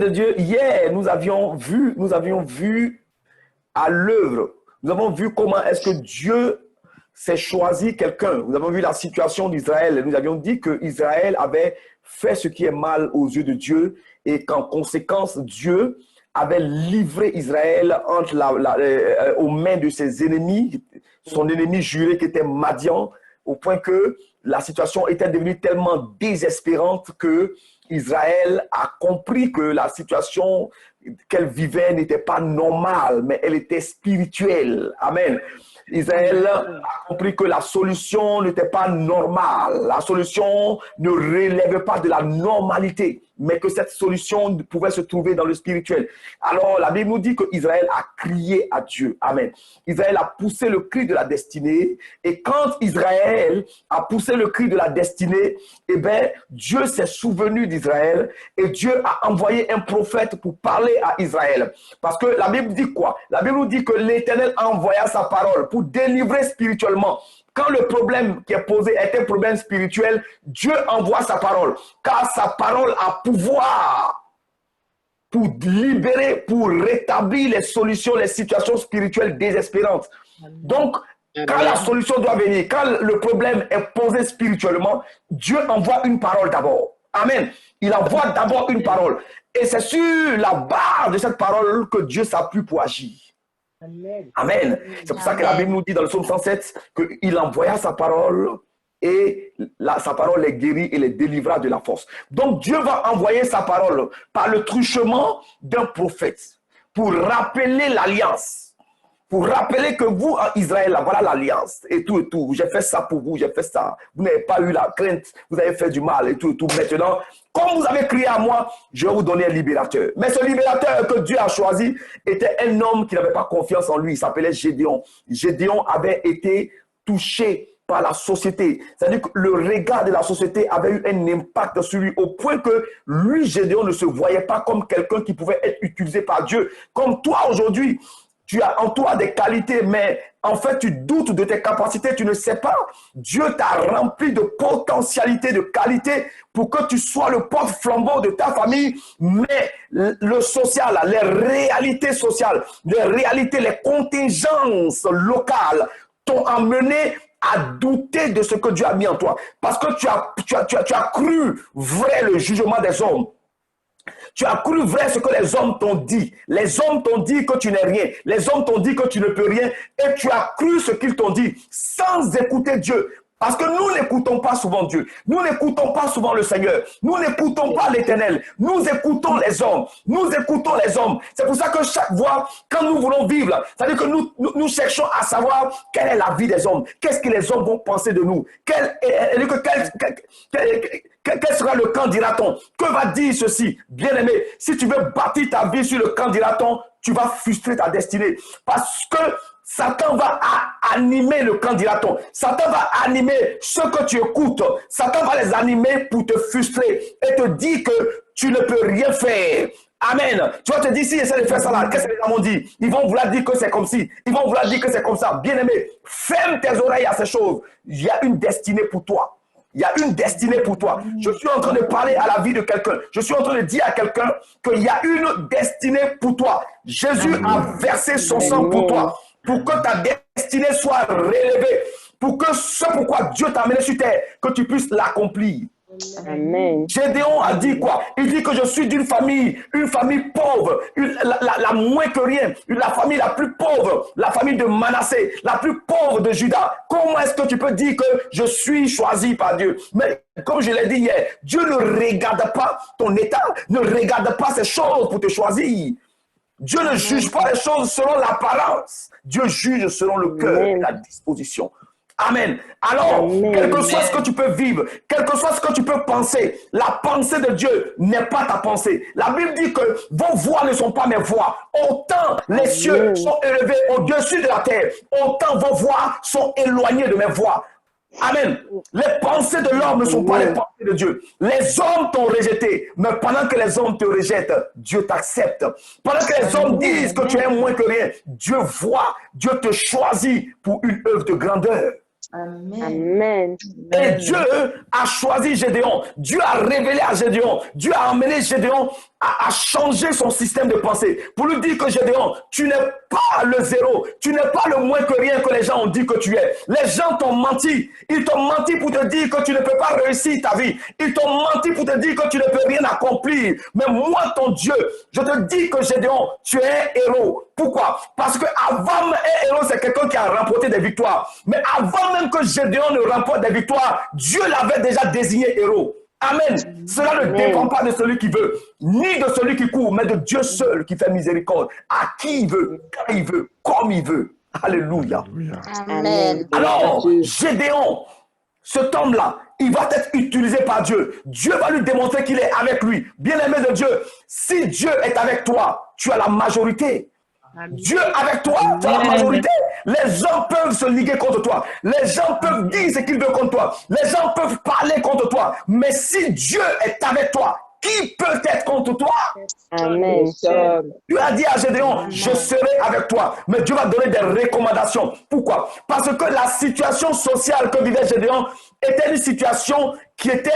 de Dieu, hier, nous avions vu à l'œuvre. Nous avons vu comment est-ce que Dieu s'est choisi quelqu'un. Nous avons vu la situation d'Israël. Nous avions dit que Israël avait fait ce qui est mal aux yeux de Dieu et qu'en conséquence, Dieu avait livré Israël aux mains de ses ennemis, son ennemi juré qui était Madian, au point que la situation était devenue tellement désespérante que Israël a compris que la situation qu'elle vivait n'était pas normale, mais elle était spirituelle. Amen. Israël a compris que la solution n'était pas normale. La solution ne relève pas de la normalité, mais que cette solution pouvait se trouver dans le spirituel. Alors, la Bible nous dit que Israël a crié à Dieu. Amen. Israël a poussé le cri de la destinée. Et quand Israël a poussé le cri de la destinée, eh bien, Dieu s'est souvenu d'Israël et Dieu a envoyé un prophète pour parler à Israël. Parce que la Bible dit quoi? La Bible nous dit que l'Éternel envoya sa parole pour délivrer spirituellement. Quand le problème qui est posé est un problème spirituel, Dieu envoie sa parole, car sa parole a pouvoir pour libérer, pour rétablir les solutions, les situations spirituelles désespérantes. Donc, quand la solution doit venir, quand le problème est posé spirituellement, Dieu envoie une parole d'abord. Amen. Il envoie d'abord une parole. Et c'est sur la base de cette parole que Dieu s'appuie pour agir. Amen. C'est pour ça que la Bible nous dit dans le psaume 107 qu'il envoya sa parole et sa parole les guérit et les délivra de la force. Donc Dieu va envoyer sa parole par le truchement d'un prophète pour rappeler l'alliance. Pour rappeler que vous, en Israël, voilà l'alliance et tout et tout. J'ai fait ça pour vous, j'ai fait ça. Vous n'avez pas eu la crainte, vous avez fait du mal et tout et tout. Maintenant, comme vous avez crié à moi, je vais vous donner un libérateur. Mais ce libérateur que Dieu a choisi était un homme qui n'avait pas confiance en lui. Il s'appelait Gédéon. Gédéon avait été touché par la société. C'est-à-dire que le regard de la société avait eu un impact sur lui au point que lui, Gédéon, ne se voyait pas comme quelqu'un qui pouvait être utilisé par Dieu. Comme toi aujourd'hui, tu as en toi des qualités, mais en fait, tu doutes de tes capacités, tu ne sais pas. Dieu t'a rempli de potentialités, de qualités pour que tu sois le porte-flambeau de ta famille, mais le social, les réalités sociales, les réalités, les contingences locales t'ont amené à douter de ce que Dieu a mis en toi. Parce que tu as cru vrai le jugement des hommes. Tu as cru vrai ce que les hommes t'ont dit. Les hommes t'ont dit que tu n'es rien. Les hommes t'ont dit que tu ne peux rien. Et tu as cru ce qu'ils t'ont dit sans écouter Dieu. Parce que nous n'écoutons pas souvent Dieu. Nous n'écoutons pas souvent le Seigneur. Nous n'écoutons pas l'Éternel. Nous écoutons les hommes. Nous écoutons les hommes. C'est pour ça que chaque fois, quand nous voulons vivre, c'est-à-dire que nous cherchons à savoir quelle est la vie des hommes. Qu'est-ce que les hommes vont penser de nous? Quel sera le camp, dira-t-on? Que va dire ceci? Bien-aimé, si tu veux bâtir ta vie sur le camp, dira-t-on, tu vas frustrer ta destinée. Parce que Satan va animer le camp, dira-t-on. Satan va animer ce que tu écoutes. Satan va les animer pour te frustrer et te dire que tu ne peux rien faire. Amen. Tu vas te dire, si essaie de faire ça là, qu'est-ce que les gens vont dire? Ils vont vouloir dire que c'est comme ci. Ils vont vouloir dire que c'est comme ça. Bien-aimé, ferme tes oreilles à ces choses. Il y a une destinée pour toi. Il y a une destinée pour toi. Je suis en train de parler à la vie de quelqu'un. Je suis en train de dire à quelqu'un qu'il y a une destinée pour toi. Jésus a versé son sang pour toi, pour que ta destinée soit relevée, pour que ce pourquoi Dieu t'a amené sur terre, que tu puisses l'accomplir. Amen. Gédéon a dit quoi? Il dit que je suis d'une famille, une famille pauvre, la moins que rien, la famille la plus pauvre, la famille de Manassé, la plus pauvre de Juda. Comment est-ce que tu peux dire que je suis choisi par Dieu? Mais comme je l'ai dit hier, Dieu ne regarde pas ton état, ne regarde pas ces choses pour te choisir. Dieu ne juge pas les choses selon l'apparence. Dieu juge selon le cœur et la disposition. Amen. Alors, quel que soit ce que tu peux vivre, quel que soit ce que tu peux penser, la pensée de Dieu n'est pas ta pensée. La Bible dit que vos voix ne sont pas mes voix. Autant les cieux sont élevés au-dessus de la terre, autant vos voix sont éloignées de mes voix. Amen. Les pensées de l'homme ne sont pas les pensées de Dieu. Les hommes t'ont rejeté, mais pendant que les hommes te rejettent, Dieu t'accepte. Pendant que les hommes disent que tu es moins que rien, Dieu voit, Dieu te choisit pour une œuvre de grandeur. Amen. Et Dieu a choisi Gédéon. Dieu a révélé à Gédéon. Dieu a amené Gédéon à changer son système de pensée. Pour lui dire que Gédéon, tu n'es pas le zéro. Tu n'es pas le moins que rien que les gens ont dit que tu es. Les gens t'ont menti. Ils t'ont menti pour te dire que tu ne peux pas réussir ta vie. Ils t'ont menti pour te dire que tu ne peux rien accomplir. Mais moi, ton Dieu, je te dis que Gédéon, tu es un héros. Pourquoi? Parce que avant même un héros, c'est quelqu'un qui a remporté des victoires. Mais avant même que Gédéon ne remporte des victoires, Dieu l'avait déjà désigné héros. Amen. Cela ne dépend pas de celui qui veut, ni de celui qui court, mais de Dieu seul qui fait miséricorde. À qui il veut, quand il veut, comme il veut. Alléluia. Amen. Alors, Gédéon, cet homme-là, il va être utilisé par Dieu. Dieu va lui démontrer qu'il est avec lui. Bien-aimé de Dieu, si Dieu est avec toi, tu as la majorité. Dieu avec toi, tu as la majorité. Les gens peuvent se liguer contre toi. Les gens peuvent dire ce qu'ils veulent contre toi. Les gens peuvent parler contre toi. Mais si Dieu est avec toi, qui peut être contre toi? Amen. Tu as dit à Gédéon, je serai avec toi. Mais Dieu va donner des recommandations. Pourquoi? Parce que la situation sociale que vivait Gédéon était une situation qui était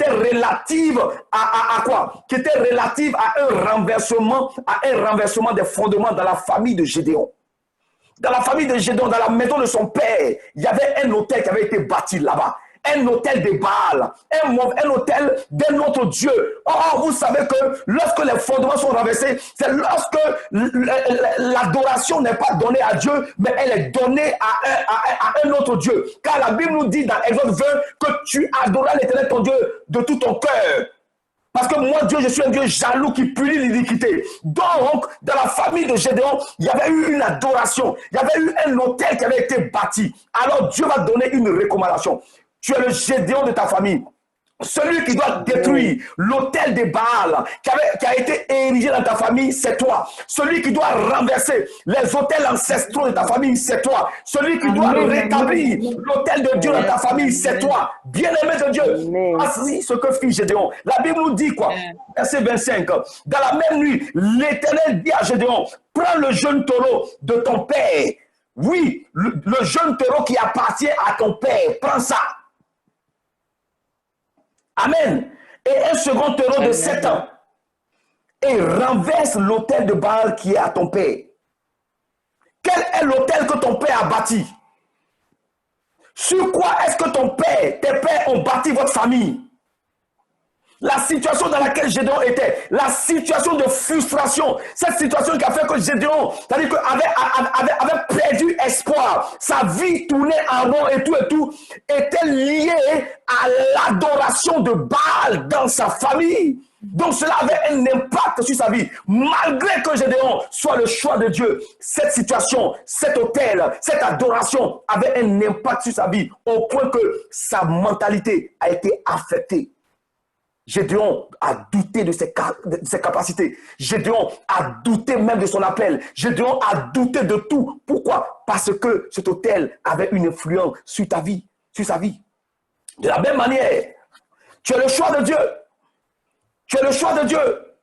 relative à quoi? Qui était relative à un renversement des fondements dans la famille de Gédéon. Dans la famille de Gédéon, dans la maison de son père, il y avait un hôtel qui avait été bâti là-bas. Un hôtel de Baal, un hôtel d'un autre Dieu. Or, vous savez que lorsque les fondements sont renversés, c'est lorsque l'adoration n'est pas donnée à Dieu, mais elle est donnée à un autre Dieu. Car la Bible nous dit dans Exode 20 que tu adoras l'Éternel ton Dieu de tout ton cœur. Parce que moi, Dieu, je suis un Dieu jaloux qui punit l'iniquité. Donc, dans la famille de Gédéon, il y avait eu une adoration. Il y avait eu un hôtel qui avait été bâti. Alors, Dieu va donner une recommandation. Tu es le Gédéon de ta famille. Celui qui doit détruire l'autel de Baal qui a été érigé dans ta famille, c'est toi. Celui qui doit renverser les autels ancestraux de ta famille, c'est toi. Celui qui doit rétablir l'autel de Dieu dans ta famille, c'est toi. Bien-aimé de Dieu, voici ce que fit Gédéon. La Bible nous dit quoi? Verset 25. Dans la même nuit, l'Éternel dit à Gédéon, prends le jeune taureau de ton père. Oui, le jeune taureau qui appartient à ton père. Prends ça. Amen. Et un second taureau de 7 ans. Et renverse l'autel de Baal qui est à ton père. Quel est l'autel que ton père a bâti? Sur quoi est-ce que tes pères ont bâti votre famille? La situation dans laquelle Gédéon était, la situation de frustration, cette situation qui a fait que Gédéon, c'est-à-dire avait perdu espoir, sa vie tournait en rond et tout, était liée à l'adoration de Baal dans sa famille. Donc cela avait un impact sur sa vie. Malgré que Gédéon soit le choix de Dieu, cette situation, cet autel, cette adoration avait un impact sur sa vie au point que sa mentalité a été affectée. Gédéon a douté de ses capacités. Gédéon a douté même de son appel. Gédéon a douté de tout. Pourquoi? Parce que cet autel avait une influence sur ta vie, sur sa vie. De la même manière, tu es le choix de Dieu. Tu es le choix de Dieu.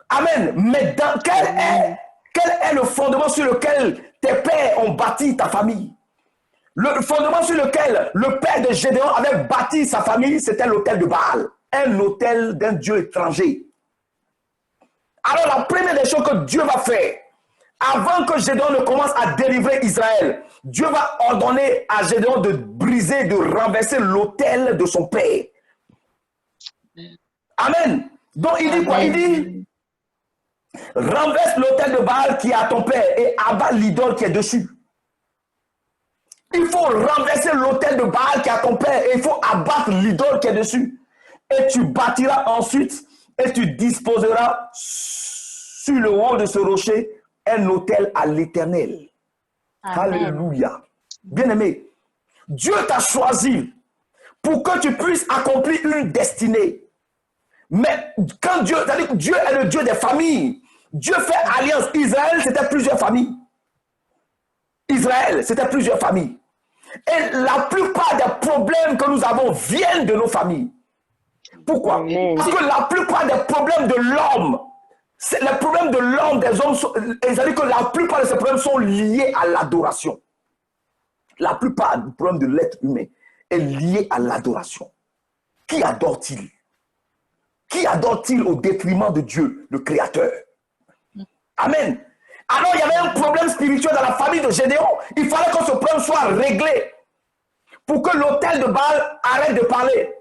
Amen. Mais quel est le fondement sur lequel tes pères ont bâti ta famille? Le fondement sur lequel le père de Gédéon avait bâti sa famille, c'était l'autel de Baal. Un autel d'un Dieu étranger. Alors la première des choses que Dieu va faire, avant que Gédéon ne commence à délivrer Israël, Dieu va ordonner à Gédéon de briser, de renverser l'autel de son père. Amen. Donc il dit quoi? Il dit, renverse l'autel de Baal qui est à ton père et abat l'idole qui est dessus. Il faut renverser l'autel de Baal qui est à ton père et il faut abattre l'idole qui est dessus. Et tu bâtiras ensuite et tu disposeras sur le haut de ce rocher un autel à l'Éternel. Alléluia. Bien-aimé, Dieu t'a choisi pour que tu puisses accomplir une destinée. Mais quand Dieu est le Dieu des familles, Dieu fait alliance. Israël, c'était plusieurs familles. Israël, c'était plusieurs familles. Et la plupart des problèmes que nous avons viennent de nos familles. Pourquoi? Amen. Parce que la plupart des problèmes de l'homme, les problèmes de l'homme, des hommes, c'est-à-dire que la plupart de ces problèmes sont liés à l'adoration. La plupart du problème de l'être humain est lié à l'adoration. Qui adore-t-il? Qui adore-t-il au détriment de Dieu, le Créateur? Amen. Alors, il y avait un problème spirituel dans la famille de Gédéon. Il fallait que ce problème soit réglé pour que l'autel de Baal arrête de parler.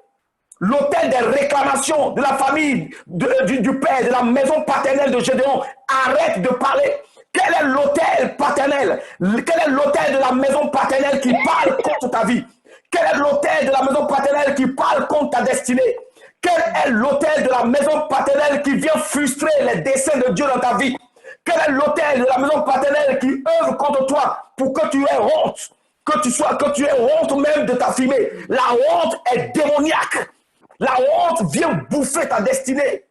L'autel des réclamations de la famille, du père, de la maison paternelle de Gédéon, arrête de parler. Quel est l'autel paternel? Quel est l'autel de la maison paternelle qui parle contre ta vie? Quel est l'autel de la maison paternelle qui parle contre ta destinée? Quel est l'autel de la maison paternelle qui vient frustrer les desseins de Dieu dans ta vie? Quel est l'autel de la maison paternelle qui œuvre contre toi pour que tu aies honte? Que tu aies honte même de t'affirmer. La honte est démoniaque. La honte vient bouffer ta destinée.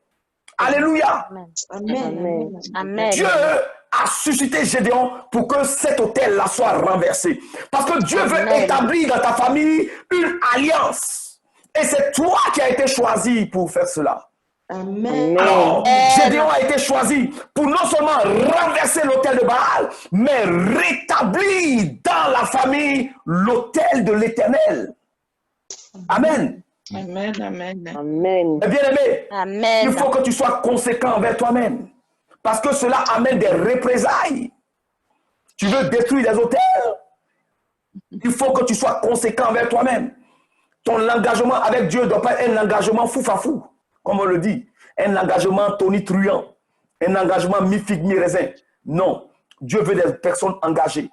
Alléluia. Amen. Amen. Dieu a suscité Gédéon pour que cet autel-là soit renversé. Parce que Dieu veut établir dans ta famille une alliance. Et c'est toi qui as été choisi pour faire cela. Amen. Alors, Gédéon a été choisi pour non seulement renverser l'autel de Baal, mais rétablir dans la famille l'autel de l'Éternel. Amen. Amen, amen. Amen. Mais bien aimé, Amen. il faut que tu sois conséquent envers toi-même. Parce que cela amène des représailles. Tu veux détruire les autels? Il faut que tu sois conséquent envers toi-même. Ton engagement avec Dieu ne doit pas être un engagement fou-fafou, comme on le dit. Un engagement tonitruant. Un engagement mi-figue, mi-raisin. Non. Dieu veut des personnes engagées.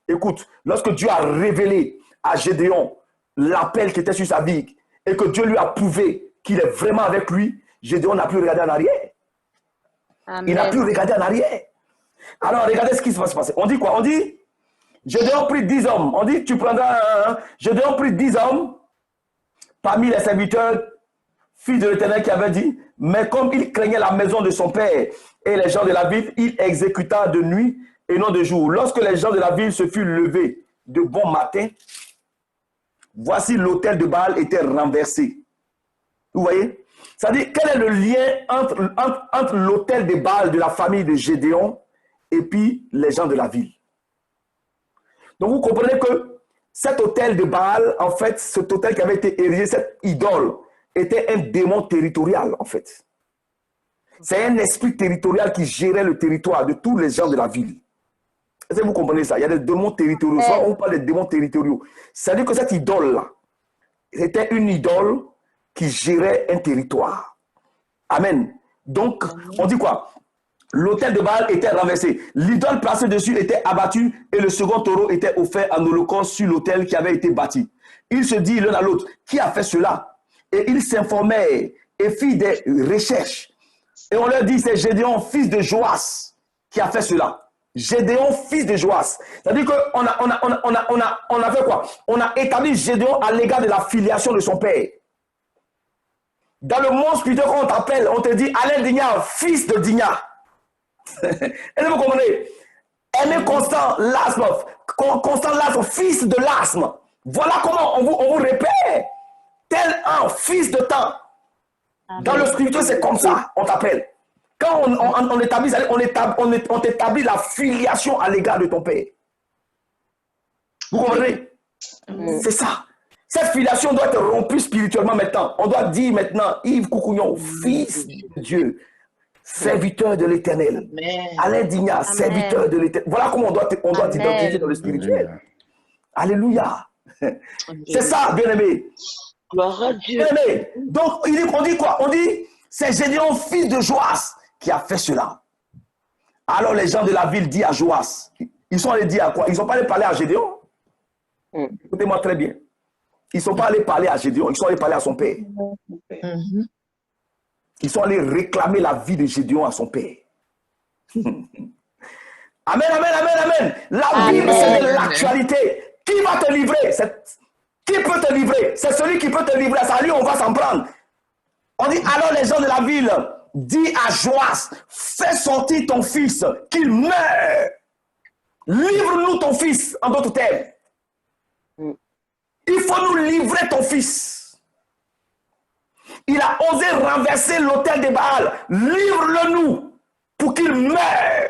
Écoute, lorsque Dieu a révélé à Gédéon l'appel qui était sur sa vie et que Dieu lui a prouvé qu'il est vraiment avec lui, Gédéon n'a plus regardé en arrière. Amen. Il n'a plus regardé en arrière. Alors, regardez ce qui va se passer. On dit quoi? On dit, Gédéon prit 10 hommes. On dit, tu prendras Gédéon prit 10 hommes parmi les serviteurs, fils de l'Éternel, qui avait dit, mais comme il craignait la maison de son père et les gens de la ville, il exécuta de nuit et non de jour. Lorsque les gens de la ville se furent levés de bon matin, voici l'autel de Baal était renversé. Vous voyez? C'est-à-dire, quel est le lien entre l'autel de Baal de la famille de Gédéon et puis les gens de la ville? Donc, vous comprenez que cet autel de Baal, en fait, cet autel qui avait été érigé, cette idole, était un démon territorial, en fait. C'est un esprit territorial qui gérait le territoire de tous les gens de la ville. Est-ce que vous comprenez ça? Il y a des démons territoriaux. Soit on parle des démons territoriaux. C'est-à-dire que cette idole-là, c'était une idole qui gérait un territoire. Amen. Donc, on dit quoi? L'autel de Baal était renversé. L'idole placée dessus était abattue et le second taureau était offert en holocauste sur l'autel qui avait été bâti. Ils se disent l'un à l'autre, qui a fait cela? Et ils s'informèrent et firent des recherches. Et on leur dit, c'est Gédéon, fils de Joas, qui a fait cela. Gédéon, fils de Joas. C'est-à-dire qu'on a fait quoi? On a établi Gédéon à l'égard de la filiation de son père. Dans le monde spirituel, quand on t'appelle, on te dit Alain Dignard, fils de Dignard. Est-ce que vous comprenez? Aimé Constant Lasme, Constant Lasme, fils de Lasme. Voilà comment on vous répète. Tel un fils de temps. Dans le spirituel, c'est comme ça, on t'appelle. Quand on établit la filiation à l'égard de ton père. Vous comprenez? C'est ça. Cette filiation doit être rompue spirituellement maintenant. On doit dire maintenant, Yves Koukounion, fils de Dieu, serviteur de l'Éternel. Alain Dignard, serviteur de l'Éternel. Voilà comment on doit t'identifier dans le spirituel. Alléluia. C'est ça, bien-aimé. Gloire à Dieu. Bien-aimé. Donc, on dit quoi? On dit, c'est Gédéon, fils de Joas, qui a fait cela. Alors, les gens de la ville disent à Joas, ils sont allés dire à quoi? Ils ne sont pas allés parler à Gédéon. Écoutez-moi très bien. Ils ne sont pas allés parler à Gédéon, ils sont allés parler à son père. Ils sont allés réclamer la vie de Gédéon à son père. Amen, amen, amen, amen. La Bible, c'est de l'actualité. Qui va te livrer? Qui peut te livrer? C'est celui qui peut te livrer. C'est à lui, on va s'en prendre. On dit, alors les gens de la ville, dis à Joas, fais sortir ton fils, qu'il meure. Livre-nous ton fils, en d'autres termes. Il faut nous livrer ton fils. Il a osé renverser l'autel de Baal. Livre-le-nous pour qu'il meure.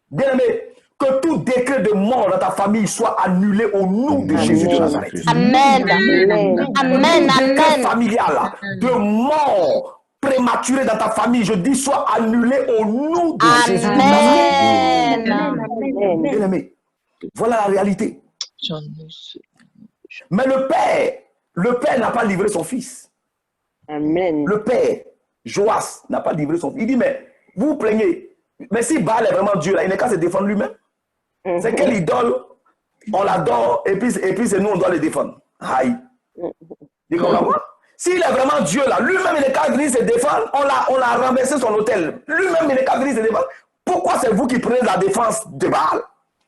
Bien-aimé, Que tout décret de mort dans ta famille soit annulé au nom de Jésus de Nazareth. Amen. Amen. Tout décret Amen. familial de mort prématuré dans ta famille, je dis, soit annulé au nom de Jésus de Nazareth. Amen. Bien-aimé, voilà la réalité. Mais le père n'a pas livré son fils. Amen. Le père, Joas, n'a pas livré son fils. Il dit, mais vous vous plaignez. Mais si Baal est vraiment Dieu, là, il n'est qu'à se défendre lui-même. C'est quelle idole, on l'adore, et puis c'est nous, on doit le défendre. Aïe. Tu comprends quoi? S'il est vraiment Dieu, là, lui-même, il n'est qu'à venir se défendre, on l'a renversé son hôtel. Lui-même, il n'est qu'à venir se défendre. Pourquoi c'est vous qui prenez la défense de Baal?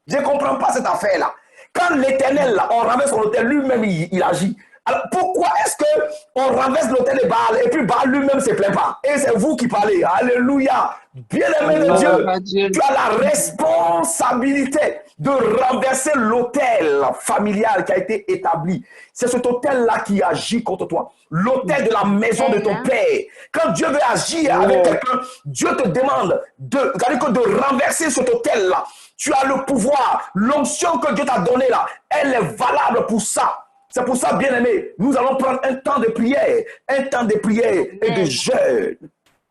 Je ne comprends pas cette affaire-là. Quand l'Éternel, là, on renverse son hôtel, lui-même, il agit. Alors, pourquoi est-ce qu'on renverse l'autel de Baal et puis Baal lui-même ne se plaint pas? Et c'est vous qui parlez. Alléluia. Bien-aimé de Dieu, tu as la responsabilité de renverser l'autel familial qui a été établi. C'est cet autel-là qui agit contre toi. L'autel de la maison de ton père. Quand Dieu veut agir avec quelqu'un, Dieu te demande de renverser cet autel-là. Tu as le pouvoir. L'onction que Dieu t'a donnée là, elle est valable pour ça. C'est pour ça, bien-aimé, nous allons prendre un temps de prière et de jeûne.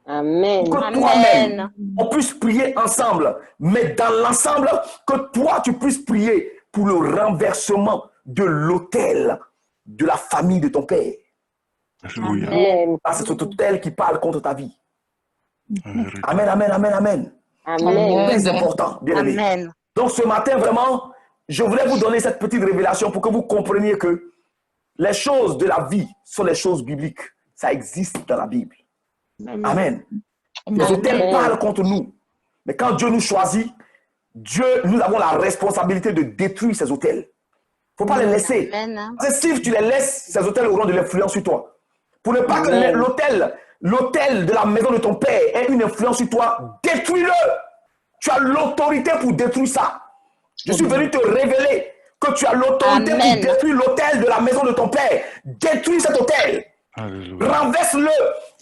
Amen. Que toi-même, on puisse prier ensemble, mais dans l'ensemble, que toi, tu puisses prier pour le renversement de l'autel de la famille de ton père. Amen. Ah, c'est cet autel qui parle contre ta vie. Amen, amen, amen, amen. Amen. Très important, bien-aimé. Amen. Donc ce matin, vraiment, je voulais vous donner cette petite révélation pour que vous compreniez que les choses de la vie sont les choses bibliques. Ça existe dans la Bible. Amen. Les autels parlent contre nous. Mais quand Dieu nous choisit, nous avons la responsabilité de détruire ces autels. Il ne faut pas les laisser. Amen. Parce que si tu les laisses, ces autels auront de l'influence sur toi. Pour ne pas que l'autel de la maison de ton père ait une influence sur toi, détruis-le. Tu as l'autorité pour détruire ça. Je suis venu te révéler que tu as l'autorité pour détruire l'autel de la maison de ton père. Détruis cet autel. Renverse-le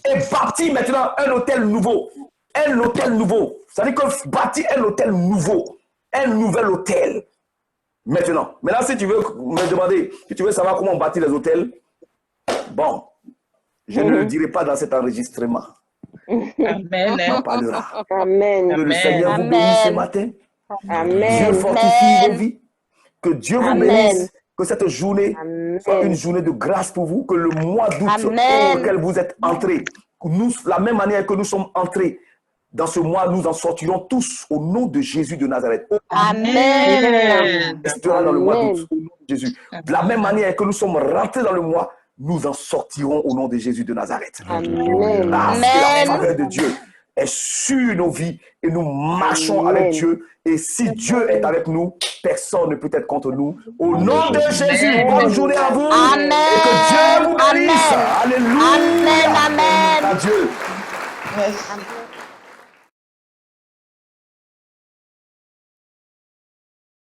et bâtis maintenant un autel nouveau. Un autel nouveau. C'est-à-dire que bâtis un autel nouveau. Un nouvel autel. Maintenant, si tu veux me demander, si tu veux savoir comment on bâtit les autels, bon, je ne le dirai pas dans cet enregistrement. Amen. On parlera. Amen. Que le Seigneur vous bénisse ce matin. Amen. Dieu fortifie vos vies. Que Dieu vous bénisse. Que cette journée soit une journée de grâce pour vous. Que le mois d'août auquel vous êtes entrés, la même manière que nous sommes entrés dans ce mois, nous en sortirons tous au nom de Jésus de Nazareth. Amen. Restera dans le mois d'août au nom de Jésus. De la même manière que nous sommes rentrés dans le mois, nous en sortirons au nom de Jésus de Nazareth. Amen. Grâce et la faveur de Dieu est sur nos vies et nous marchons avec Dieu. Et si Dieu est avec nous, personne ne peut être contre nous. Au nom de Jésus, bonne journée à vous. Amen. Et que Dieu vous bénisse. Amen. Alléluia. Amen. Amen. Adieu. Merci.